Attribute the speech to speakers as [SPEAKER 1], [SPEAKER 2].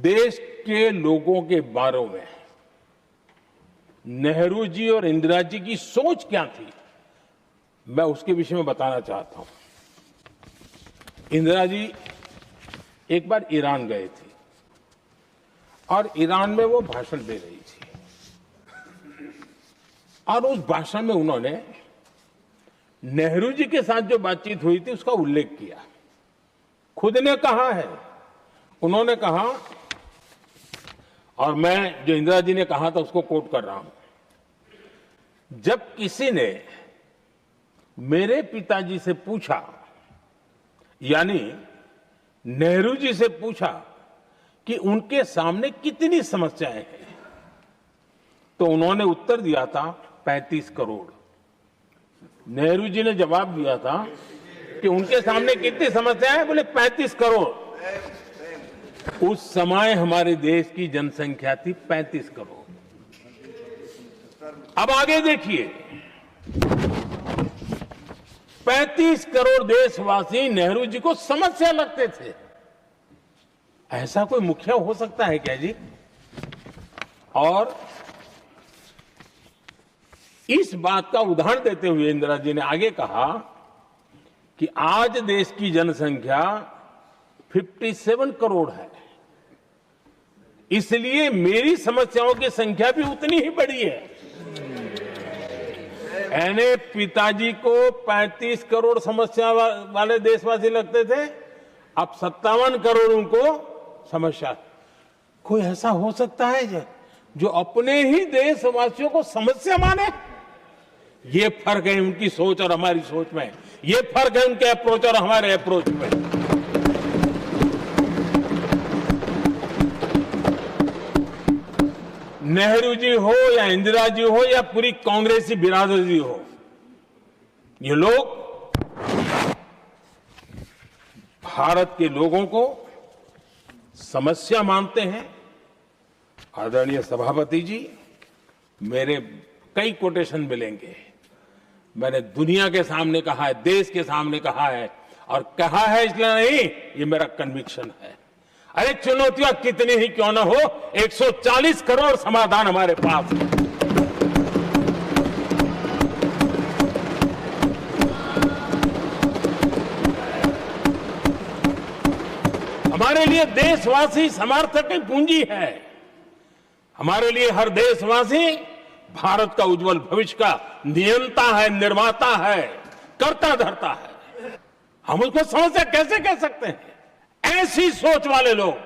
[SPEAKER 1] देश के लोगों के बारे में नेहरू जी और इंदिरा जी की सोच क्या थी, मैं उसके विषय में बताना चाहता हूं। इंदिरा जी एक बार ईरान गए थे और ईरान में वो भाषण दे रही थी और उस भाषण में उन्होंने नेहरू जी के साथ जो बातचीत हुई थी उसका उल्लेख किया। खुद ने कहा है, उन्होंने कहा, और मैं जो इंदिरा जी ने कहा था उसको कोट कर रहा हूं, जब किसी ने मेरे पिताजी से पूछा, यानी नेहरू जी से पूछा कि उनके सामने कितनी समस्याएं हैं, तो उन्होंने उत्तर दिया था 35 करोड़। नेहरू जी ने जवाब दिया था कि उनके सामने कितनी समस्याएं हैं, बोले 35 करोड़। उस समय हमारे देश की जनसंख्या थी 35 करोड़। अब आगे देखिए, 35 करोड़ देशवासी नेहरू जी को समस्या लगते थे। ऐसा कोई मुखिया हो सकता है क्या जी? और इस बात का उदाहरण देते हुए इंदिरा जी ने आगे कहा कि आज देश की जनसंख्या 57 करोड़ है, इसलिए मेरी समस्याओं की संख्या भी उतनी ही बड़ी है। यानी पिताजी को 35 करोड़ समस्या वाले देशवासी लगते थे, अब 57 करोड़ उनको समस्या। कोई ऐसा हो सकता है जो अपने ही देशवासियों को समस्या माने? ये फर्क है उनकी सोच और हमारी सोच में, ये फर्क है उनके अप्रोच और हमारे अप्रोच में। नेहरू जी हो या इंदिरा जी हो या पूरी कांग्रेसी बिरादरी हो, ये लोग भारत के लोगों को समस्या मानते हैं। आदरणीय सभापति जी, मेरे कई कोटेशन मिलेंगे। मैंने दुनिया के सामने कहा है, देश के सामने कहा है, और कहा है इसलिए नहीं, ये मेरा कन्विक्शन है। अरे चुनौतियां कितनी ही क्यों ना हो, 140 करोड़ समाधान हमारे पास है। हमारे लिए देशवासी समर्थक की पूंजी है। हमारे लिए हर देशवासी भारत का उज्जवल भविष्य का नियंता है, निर्माता है, कर्ता धर्ता है। हम उसको समस्या कैसे कह सकते हैं? ऐसी सोच वाले लोग